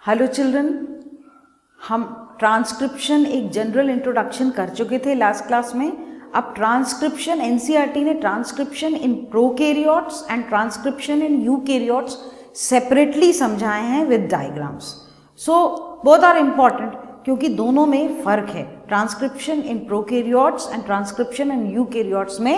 Hello children, हम transcription एक general introduction कर चुके थे लास्ट क्लास में। अब ट्रांसक्रिप्शन एनसीईआरटी ने transcription in prokaryotes and transcription in eukaryotes separately समझाए हैं with diagrams. So both are important क्योंकि दोनों में फ़र्क है। Transcription in prokaryotes and transcription in eukaryotes में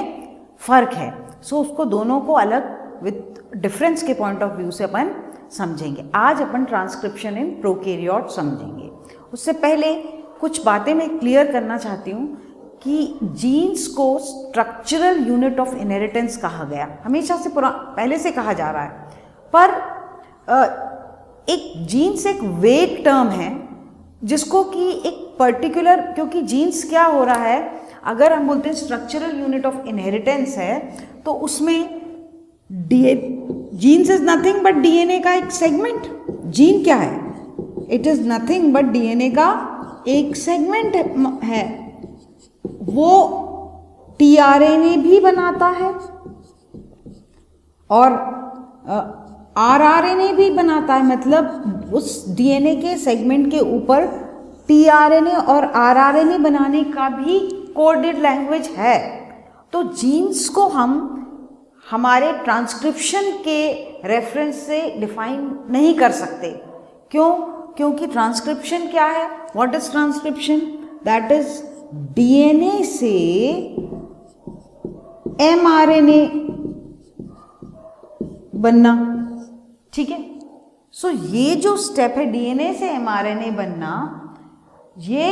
फ़र्क है। सो उसको दोनों को अलग विद डिफरेंस के पॉइंट ऑफ व्यू से अपन समझेंगे। आज अपन ट्रांसक्रिप्शन इन प्रोकैरियोट समझेंगे। उससे पहले कुछ बातें मैं क्लियर करना चाहती हूँ कि जीन्स को स्ट्रक्चरल यूनिट ऑफ इनहेरिटेंस कहा गया, हमेशा से पहले से कहा जा रहा है, पर एक जीन्स एक वेग टर्म है जिसको कि एक पर्टिकुलर, क्योंकि जीन्स क्या हो रहा है, अगर हम बोलते हैं स्ट्रक्चरल यूनिट ऑफ इनहेरिटेंस है तो उसमें genes is nothing but DNA का एक सेगमेंट। जीन क्या है? It is nothing but DNA का एक सेगमेंट है। वो टीआरएनए भी बनाता है और आरआरएनए भी बनाता है। मतलब उस डीएनए के सेगमेंट के ऊपर टीआरएनए और आरआरएनए बनाने का भी कोडेड लैंग्वेज है। तो जीन्स को हम हमारे ट्रांसक्रिप्शन के रेफरेंस से डिफाइन नहीं कर सकते। क्यों? क्योंकि ट्रांसक्रिप्शन क्या है? What is transcription? That is DNA से एमआरएनए बनना। ठीक है। सो ये जो स्टेप है डीएनए से एमआरएनए बनना, ये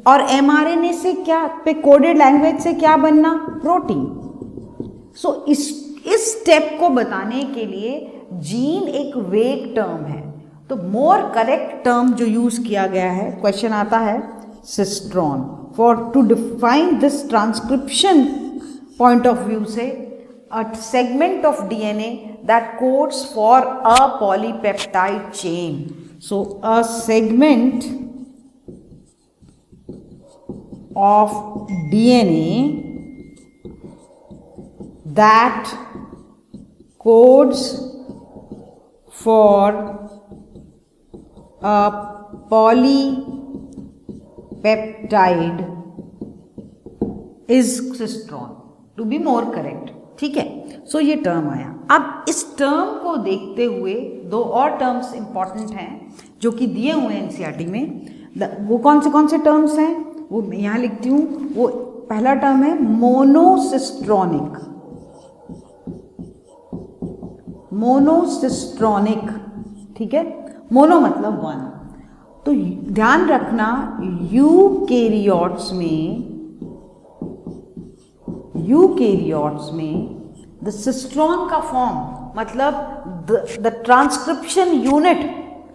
और एमआरएनए से क्या पे कोडेड लैंग्वेज से क्या बनना? प्रोटीन। सो इस स्टेप को बताने के लिए जीन एक वेग टर्म है। तो मोर करेक्ट टर्म जो यूज किया गया है, क्वेश्चन आता है cistron. For to define this transcription point of view से, a segment of DNA that codes for a polypeptide chain. So a segment of DNA that codes for a polypeptide is cistron, to be more correct। ठीक है। सो ये term आया। अब इस term को देखते हुए दो और टर्म्स इंपॉर्टेंट हैं जो कि दिए हुए हैं एनसीईआरटी में। वो कौन से टर्म्स हैं वो मैं यहाँ लिखती हूँ। वो पहला टर्म है मोनोसिस्ट्रॉनिक। मोनोसिस्ट्रॉनिक, ठीक है। मोनो मतलब वन। तो ध्यान रखना, यूकैरियोट्स में द सिस्ट्रॉन का फॉर्म मतलब the transcription unit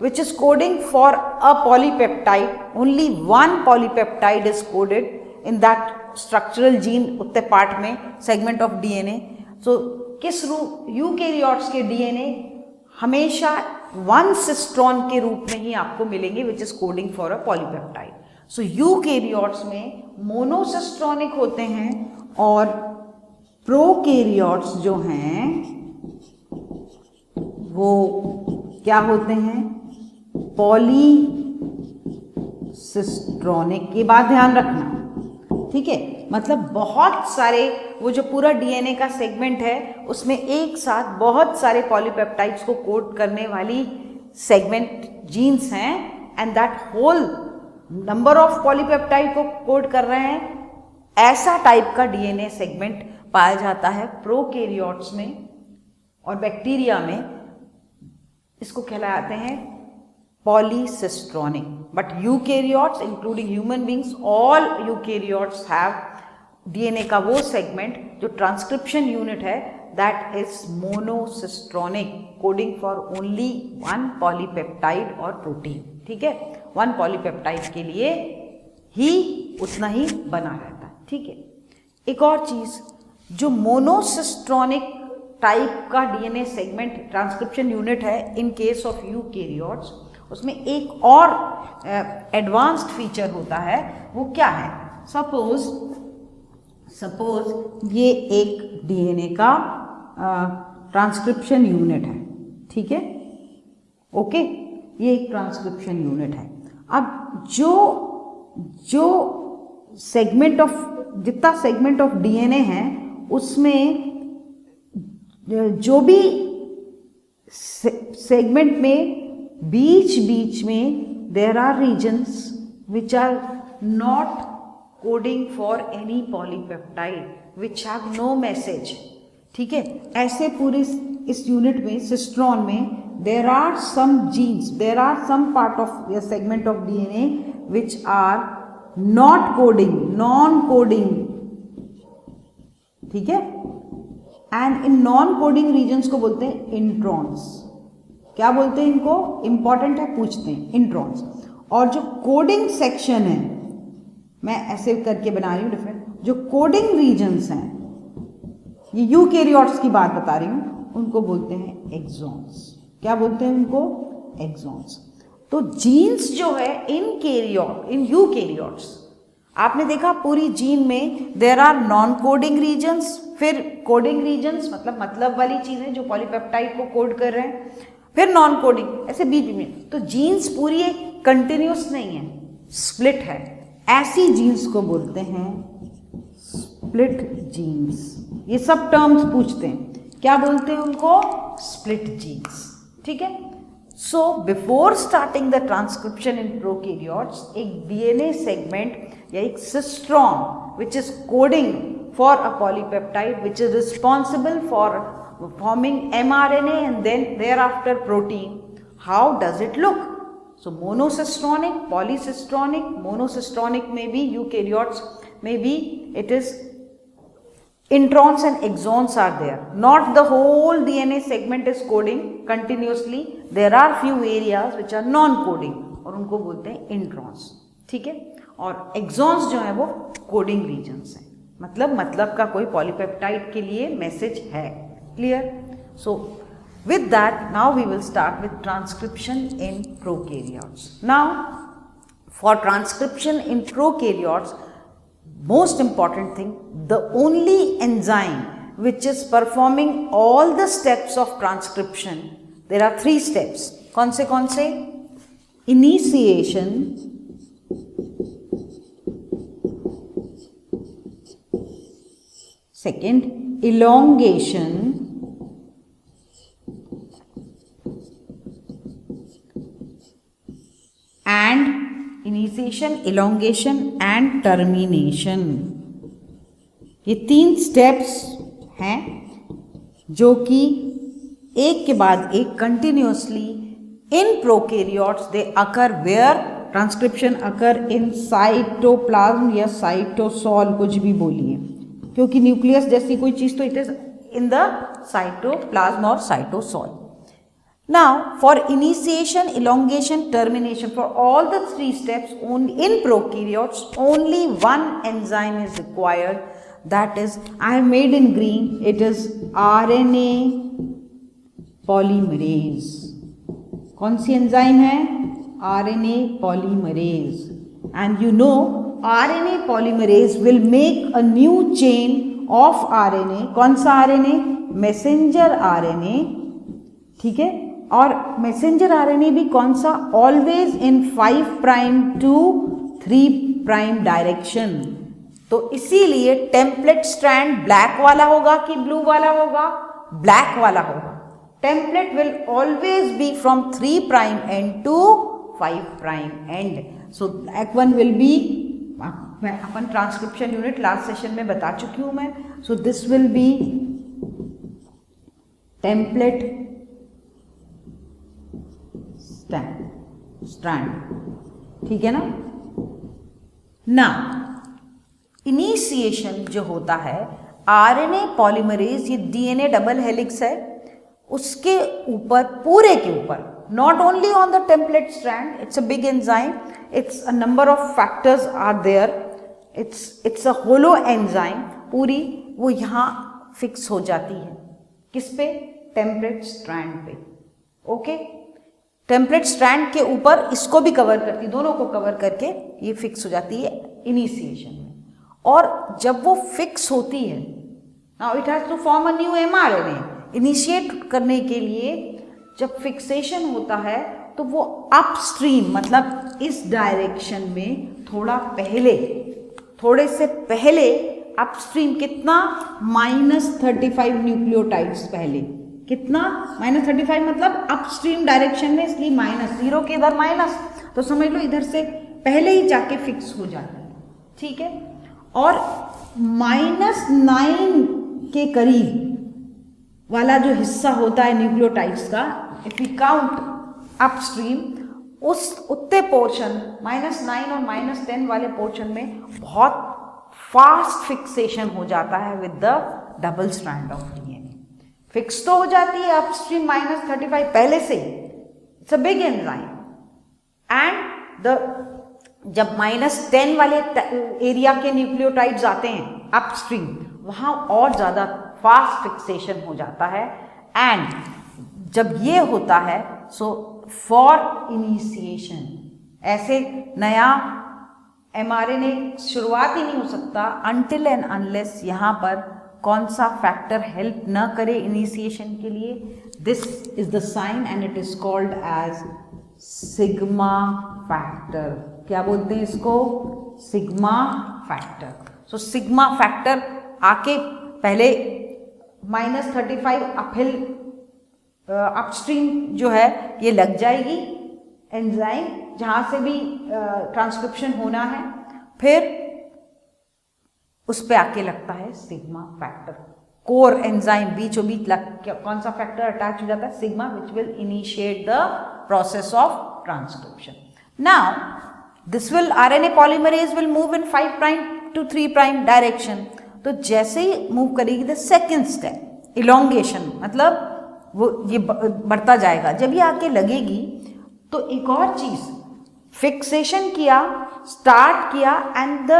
which is coding for a polypeptide, only one polypeptide is coded in that structural gene उत्ते पार्ट में segment of DNA। so किस रूप यूकैरियोट्स के DNA हमेशा वन सिस्ट्रॉन के रूप में ही आपको मिलेंगे which is coding for a polypeptide। so eukaryotes में मोनोसिस्ट्रॉनिक होते हैं और प्रोकैरियोट्स जो हैं वो क्या होते हैं? पॉलीसिस्ट्रॉनिक। ये बात ध्यान रखना, ठीक है। मतलब बहुत सारे, वो जो पूरा डीएनए का सेगमेंट है उसमें एक साथ बहुत सारे पॉलीपेप्टाइड्स को कोड करने वाली सेगमेंट जीन्स हैं, and that whole number of polypeptide को कोड कर रहे हैं। ऐसा टाइप का डीएनए सेगमेंट पाया जाता है प्रोकैरियोट्स में और बैक्टीरिया में। इसको कहलाते हैं polycistronic. But eukaryotes including human beings, all eukaryotes have DNA का वो सेगमेंट जो ट्रांसक्रिप्शन यूनिट है that is monocistronic, coding for only one polypeptide और प्रोटीन। ठीक है, वन पॉलीपेप्टाइड के लिए ही उतना ही बना रहता है। ठीक है। एक और चीज, जो मोनोसिस्ट्रॉनिक टाइप का डीएनए सेगमेंट ट्रांसक्रिप्शन यूनिट है इन केस ऑफ यूकैरियोट्स, उसमें एक और एडवांस्ड फीचर होता है। वो क्या है? सपोज ये एक डीएनए का ट्रांसक्रिप्शन यूनिट है, ठीक है। ओके, ये एक ट्रांसक्रिप्शन यूनिट है। अब जो सेगमेंट ऑफ, जितना सेगमेंट ऑफ डीएनए है उसमें जो भी सेगमेंट में बीच में there are regions which are not coding for any polypeptide which have no message. ठीक है, ऐसे पूरे इस यूनिट में सिस्ट्रॉन में there are some genes, there are some part of a segment of DNA which are not coding, non coding, ठीक है, and in non coding regions को बोलते हैं इंट्रॉन्स। क्या बोलते हैं इनको, इंपॉर्टेंट है, पूछते हैं, इंट्रॉन्स। और जो कोडिंग सेक्शन है, मैं ऐसे करके बना रही हूँ डिफरेंट, जो कोडिंग रीजन्स हैं, ये यूकैरियोट्स की बात बता रही हूँ, उनको बोलते हैं एक्सॉन्स। क्या बोलते हैं उनको, एक्सॉन्स। तो जीन्स जो है इन यूकैरियोट्स, आपने देखा पूरी जीन में there are non coding regions, फिर कोडिंग रीजन्स मतलब वाली चीजें जो पॉलीपेप्टाइड को कोड कर रहे हैं, फिर नॉन कोडिंग, ऐसे बीच में। तो जीन्स पूरी एक कंटिन्यूस नहीं है, स्प्लिट है। ऐसी जीन्स को बोलते हैं स्प्लिट जीन्स। ये सब टर्म्स पूछते हैं, क्या बोलते हैं उनको, स्प्लिट जीन्स। ठीक है, so before starting the transcription in prokaryotes, एक डीएनए सेगमेंट या एक cistron which is coding for a polypeptide which is responsible for forming mRNA and then thereafter protein. How does it look? So monocistronic, polycistronic, monocistronic maybe eukaryotes, maybe it is introns and exons are there. Not the whole DNA segment is coding continuously. There are few areas which are non-coding और उनको बोलते हैं introns. ठीक है, और exons जो है वो coding regions हैं, मतलब का कोई पॉलीपेप्टाइड के लिए मैसेज है। Clear? So with that, now we will start with transcription in prokaryotes. Now for transcription in prokaryotes, most important thing, the only enzyme which is performing all the steps of transcription, there are 3 steps. कौन से? Initiation, second elongation, and initiation, elongation and termination। ये 3 steps हैं जो कि एक के बाद एक continuously in prokaryotes they occur, where transcription occur in cytoplasm या साइटोसॉल, कुछ भी बोलिए, क्योंकि न्यूक्लियस जैसी कोई चीज तो it is in the cytoplasm और cytosol. Now for initiation, elongation, termination, for all the 3 steps in prokaryotes, only one enzyme is required, that is, I have made in green, it is RNA polymerase। कौन सी enzyme है, RNA polymerase। And you know RNA polymerase will make a new chain of RNA। कौन सा RNA, messenger RNA। ठीक है, और messenger RNA भी कौन सा, always in 5 prime to 3 prime direction. तो इसीलिए टेम्पलेट स्ट्रैंड ब्लैक वाला होगा कि ब्लू वाला होगा, ब्लैक वाला होगा। Template will always be from 3 prime end to 5 prime end. So black one will be, मैं अपन ट्रांसक्रिप्शन यूनिट लास्ट सेशन में बता चुकी हूं मैं। So this will be template strand. ठीक है ना। इनिशिएशन जो होता है, आरएनए पॉलीमरेज, ये डीएनए डबल हेलिक्स है, उसके ऊपर, पूरे के ऊपर, not only on the template strand, it's a big enzyme, it's a number of factors are there, it's a holoenzyme, पूरी वो यहाँ फिक्स हो जाती है। किस पे, टेम्पलेट स्ट्रैंड पे। ओके, टेम्पलेट स्ट्रैंड के ऊपर इसको भी कवर करती, दोनों को कवर करके ये फिक्स हो जाती है इनिशिएशन में। और जब वो फिक्स होती है, now it has to form a new mRNA. Initiate करने के लिए जब फिक्सेशन होता है तो वो अपस्ट्रीम मतलब इस डायरेक्शन में थोड़े से पहले अपस्ट्रीम कितना -35 न्यूक्लियोटाइड्स पहले, कितना -35 मतलब अपस्ट्रीम डायरेक्शन में, इसलिए -0 के इधर माइनस, तो समझ लो इधर से पहले ही जाके फिक्स हो जाता है, ठीक है। और -9 के करीब वाला जो हिस्सा होता है न्यूक्लियोटाइड्स का, इफ यू काउंट अपस्ट्रीम, उस उतने पोर्शन -9 और -10 वाले पोर्शन में बहुत फास्ट फिक्सेशन हो जाता है with the double strand of DNA. Fix तो हो जाती है अपस्ट्रीम -35 पहले से, it's a big enzyme, and जब -10 वाले एरिया के न्यूक्लियोटाइड्स आते हैं अपस्ट्रीम, वहां और ज्यादा फास्ट फिक्सेशन हो जाता है। एंड जब ये होता है, सो फॉर इनिशिएशन, ऐसे नया mRNA शुरुआत ही नहीं हो सकता अनटिल एंड अनलेस यहाँ पर कौन सा फैक्टर हेल्प न करे इनिशिएशन के लिए। This is the sign and it is called as sigma factor. क्या बोलते हैं इसको? Sigma factor. So sigma factor आके पहले -35 अपहिल अपस्ट्रीम जो है ये लग जाएगी एंजाइम जहाँ से भी ट्रांसक्रिप्शन होना है, फिर उस पे आके लगता है सिग्मा फैक्टर। कोर एंजाइम बीचों बीच कौन सा फैक्टर अटैच हो जाता है? Sigma, which will initiate the process of transcription. Now this will RNA polymerase will move in 5 prime to 3 prime direction. तो जैसे ही मूव करेगी द सेकेंड स्टेप इलोंगेशन, मतलब वो ये बढ़ता जाएगा। जब ये आके लगेगी तो एक और चीज फिक्सेशन किया, स्टार्ट किया, and the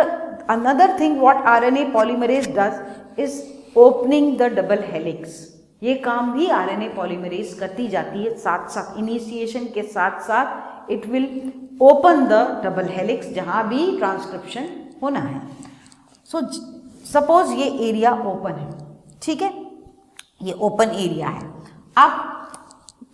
another thing what RNA polymerase does is opening the double helix. ये काम भी RNA पॉलीमरेज करती जाती है साथ साथ, इनिशिएशन के साथ साथ it will open the double helix जहां भी ट्रांसक्रिप्शन होना है। सो सपोज ये एरिया ओपन है, ठीक है, ये ओपन एरिया है। अब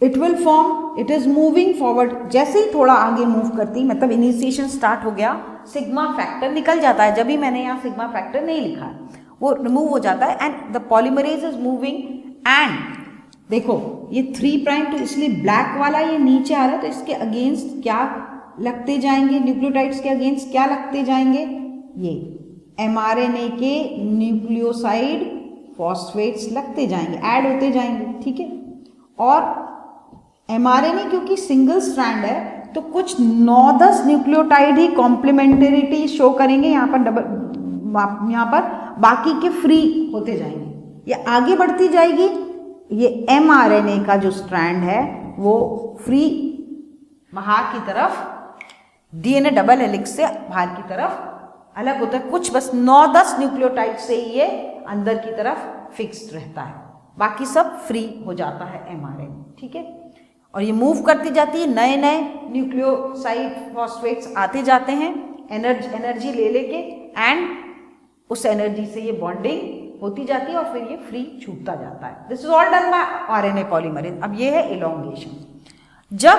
it will form, it is moving forward. जैसे ही थोड़ा आगे मूव करती, मतलब इनिशिएशन स्टार्ट हो गया, सिग्मा फैक्टर निकल जाता है। जब भी मैंने यहाँ सिग्मा फैक्टर नहीं लिखा है, वो रिमूव हो जाता है and the polymerase is moving. And देखो ये 3 प्राइम तो इसलिए ब्लैक वाला ये नीचे आ रहा है, तो इसके अगेंस्ट क्या लगते जाएंगे? न्यूक्लियोटाइड्स के अगेंस्ट क्या लगते जाएंगे? ये mRNA के न्यूक्लियोसाइड फॉस्फेट्स लगते जाएंगे, ऐड होते जाएंगे, ठीक है। और mRNA क्योंकि सिंगल स्ट्रैंड है तो कुछ 9-10 न्यूक्लियोटाइड ही कॉम्प्लीमेंटेरिटी शो करेंगे यहाँ पर, यहाँ पर बाकी के फ्री होते जाएंगे। ये आगे बढ़ती जाएगी, ये mRNA का जो स्ट्रैंड है वो फ्री बाहर की तरफ, DNA डबल हेलिक्स से बाहर की तरफ अलग होता है। कुछ बस 9-10 न्यूक्लियोटाइड से ही ये अंदर की तरफ फिक्स्ड रहता है, बाकी सब फ्री हो जाता है mRNA, ठीक है। और ये मूव करती जाती है, नए नए न्यूक्लियोसाइड फॉस्फेट्स आते जाते हैं एनर्जी ले लेके, एंड उस एनर्जी से ये बॉन्डिंग होती जाती है और फिर ये फ्री छूटता जाता है। This is all done by RNA polymerase. अब ये है इलोंगेशन। जब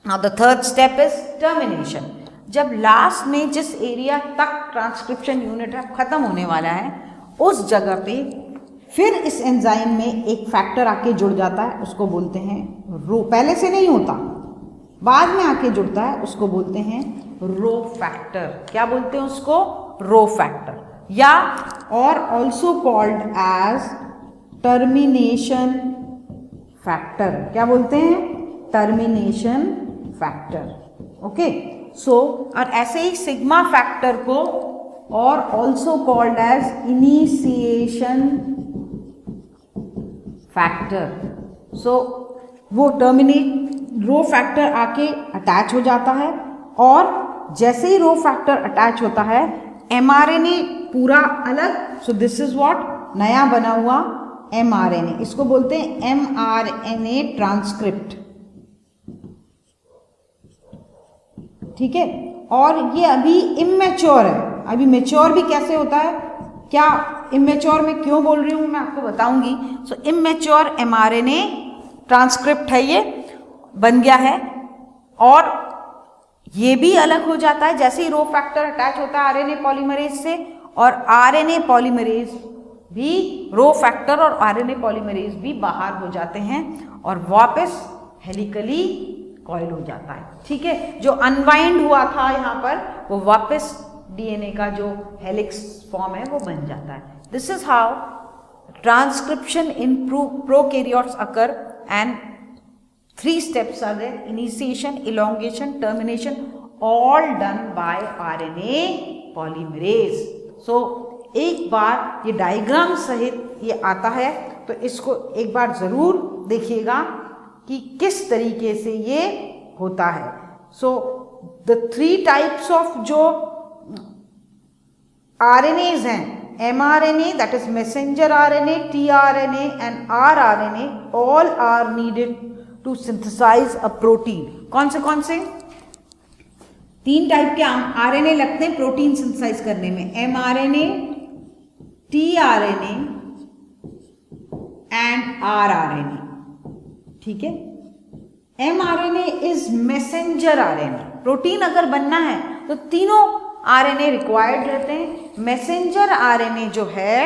now the third step is termination. जब लास्ट में जिस एरिया तक ट्रांसक्रिप्शन यूनिट है खत्म होने वाला है, उस जगह पे फिर इस एंजाइम में एक फैक्टर आके जुड़ जाता है, उसको बोलते हैं रो। पहले से नहीं होता, बाद में आके जुड़ता है, उसको बोलते हैं रो फैक्टर। क्या बोलते हैं उसको? रो फैक्टर, या और also called as termination factor. क्या बोलते हैं? Termination factor. ओके, सो और ऐसे ही सिग्मा फैक्टर को और also called as initiation factor. So वो टर्मिनेट रो फैक्टर आके अटैच हो जाता है, और जैसे ही रो फैक्टर अटैच होता है mRNA पूरा अलग। सो दिस इज व्हाट नया बना हुआ mRNA, इसको बोलते हैं mRNA ट्रांसक्रिप्ट, ठीक है। और ये अभी इमेच्योर है। अभी मेच्योर भी कैसे होता है, क्या इमेच्योर में क्यों बोल रही हूँ मैं आपको बताऊंगी। सो इमेच्योर mRNA ट्रांसक्रिप्ट है, ये बन गया है। और ये भी अलग हो जाता है जैसे ही रो फैक्टर अटैच होता है आरएनए पॉलीमरेज से, और आरएनए पॉलीमरेज भी, रो फैक्टर और आरएनए पॉलीमरेज भी बाहर हो जाते हैं और वापस हेलिकली कॉइल हो जाता है। ठीक है, जो अनवाइंड हुआ था यहाँ पर वो वापस डीएनए का जो हेलिक्स फॉर्म है वो बन जाता है। This is how transcription in prokaryotes occur and 3 steps are there: initiation, elongation, termination, all done by RNA polymerase. So एक बार ये डायग्राम सहित ये आता है तो इसको एक बार ज़रूर देखिएगा कि किस तरीके से ये होता है। So the 3 types of जो RNAs हैं, mRNA, that is messenger RNA, tRNA and rRNA, all are needed to synthesize a protein. कौन से 3 टाइप के आरएनए लगते हैं प्रोटीन सिंथेसाइज करने में, mRNA, tRNA एंड rRNA। ठीक है, mRNA is messenger RNA. Protein अगर बनना है तो तीनों आरएनए रिक्वायर्ड रहते हैं। मैसेंजर आरएनए जो है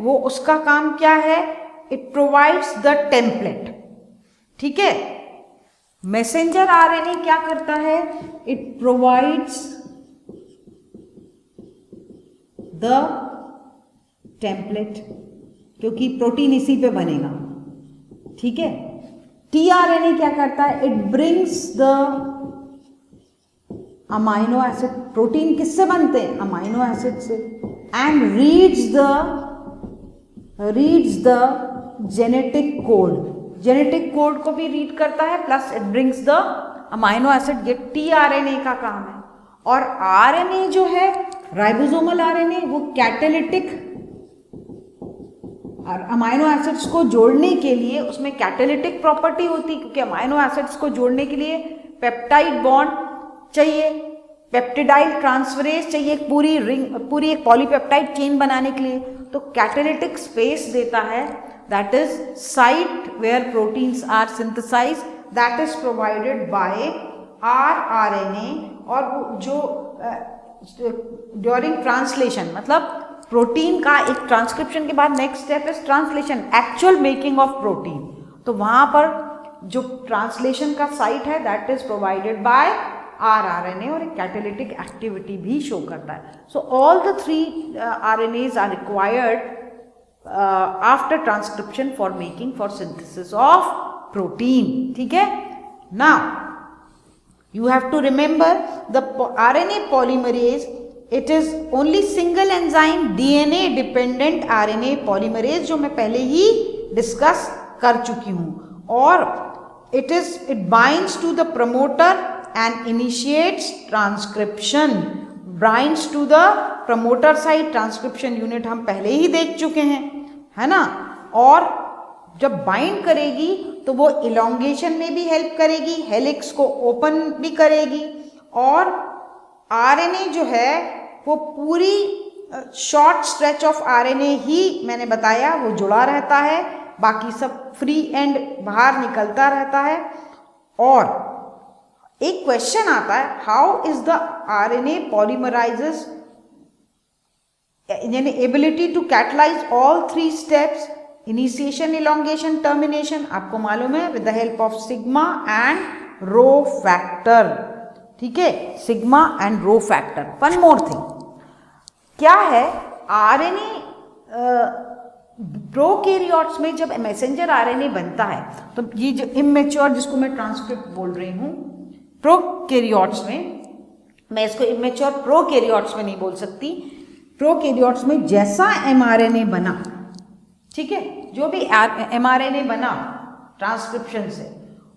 वो उसका काम क्या है? It provides the template. ठीक है, मैसेंजर आरएनए क्या करता है? इट प्रोवाइड्स द टेम्पलेट, क्योंकि प्रोटीन इसी पे बनेगा। ठीक है, टीआरएनए क्या करता है? It brings the amino acid. Protein किससे बनते हैं? अमाइनो एसिड से। And reads the genetic code. Genetic code को भी रीड करता है, plus it brings the amino acid. ये टीआरएनए का काम है। और आरएनए जो है राइबोसोमल आरएनए, वो कैटालिटिक और अमाइनो एसिड्स को जोड़ने के लिए उसमें कैटालिटिक प्रॉपर्टी होती है, क्योंकि अमाइनो एसिड्स को जोड़ने के लिए पेप्टाइड बॉन्ड चाहिए, पेप्टिडाइल ट्रांसफरेज चाहिए, पूरी एक पॉलीपेप्टाइड चेन बनाने के लिए। तो कैटालिटिक स्पेस देता है, that is site where proteins are synthesized, that is provided by rRNA। और जो ड्यूरिंग ट्रांसलेशन, मतलब प्रोटीन का एक ट्रांसक्रिप्शन के बाद next step is translation, actual making of protein. तो वहां पर जो ट्रांसलेशन का साइट है that is provided by rRNA और एक कैटालिटिक एक्टिविटी भी शो करता है। So all the 3 RNAs are required after transcription for making for synthesis of protein. ठीक है, now you have to remember the RNA polymerase, it is only single enzyme DNA dependent RNA polymerase, जो मैं पहले ही discuss कर चुकी हूँ। और it binds to the promoter and initiates transcription, binds to the promoter site transcription unit हम पहले ही देख चुके हैं, है ना। और जब बाइंड करेगी तो वो इलोंगेशन में भी हेल्प करेगी, हेलिक्स को ओपन भी करेगी। और आरएनए जो है वो पूरी शॉर्ट स्ट्रेच ऑफ आरएनए ही मैंने बताया वो जुड़ा रहता है, बाकी सब फ्री एंड बाहर निकलता रहता है। और एक क्वेश्चन आता है, how is the RNA polymerase यानी ability to catalyze all 3 steps, initiation, elongation, termination, आपको मालूम है with the help of sigma and rho factor. ठीक है, sigma and rho factor. One more thing, क्या है आरएनए प्रोकैरियोट्स में जब मैसेंजर आरएनए बनता है तो ये जो इमेच्योर जिसको मैं ट्रांसक्रिप्ट बोल रही हूँ प्रोकैरियोट्स में, मैं इसको इमेच्योर प्रोकैरियोट्स में नहीं बोल सकती, प्रोकैरियोट्स में जैसा एमआरएनए बना, ठीक है, जो भी एमआरएनए बना ट्रांसक्रिप्शन से,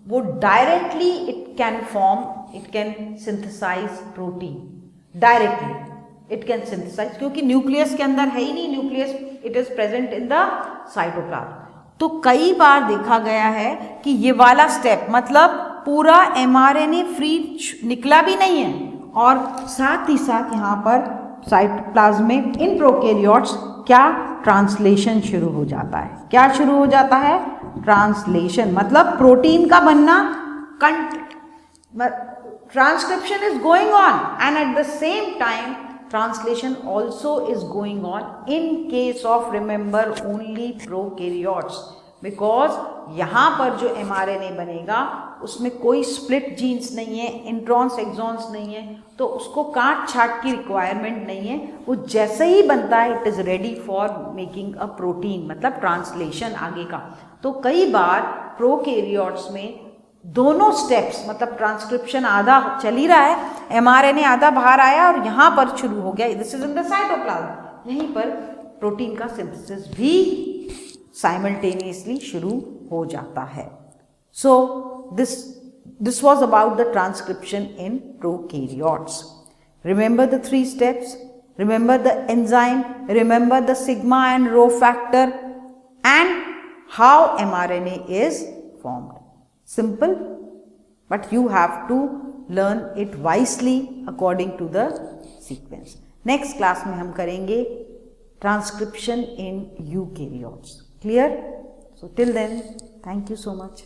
वो directly it can synthesize protein directly, it can synthesize, क्योंकि न्यूक्लियस के अंदर है ही नहीं, nucleus it is present in the cytoplasm. तो कई बार देखा गया है कि ये वाला स्टेप मतलब पूरा एमआरएनए फ्री निकला भी नहीं है, और साथ ही साथ यहाँ पर साइटोप्लाज्म में इन प्रोकैरियोट्स क्या ट्रांसलेशन शुरू हो जाता है। क्या शुरू हो जाता है? ट्रांसलेशन मतलब प्रोटीन का बनना, transcription is going on and at the same time translation also is going on in case of remember only prokaryotes, because यहाँ पर जो mRNA बनेगा उसमें कोई स्प्लिट जीन्स नहीं है, इंट्रॉन्स एक्सॉन्स नहीं है, तो उसको काट छाट की रिक्वायरमेंट नहीं है, वो जैसे ही बनता है it is ready for making a protein, मतलब ट्रांसलेशन आगे का। तो कई बार प्रोकैरियोट्स में दोनों स्टेप्स, मतलब ट्रांसक्रिप्शन आधा चल ही रहा है, एमआरएनए आधा बाहर आया और यहाँ पर शुरू हो गया, this is in the cytoplasm, यहीं पर प्रोटीन का सिंथेसिस भी साइमल्टेनियसली शुरू हो जाता है। So this was about the transcription in prokaryotes. Remember the 3 steps, remember the enzyme, remember the sigma and rho factor, and how mRNA is formed. Simple, but you have to learn it wisely according to the sequence. Next class में हम करेंगे transcription in eukaryotes. Clear? So till then, thank you so much.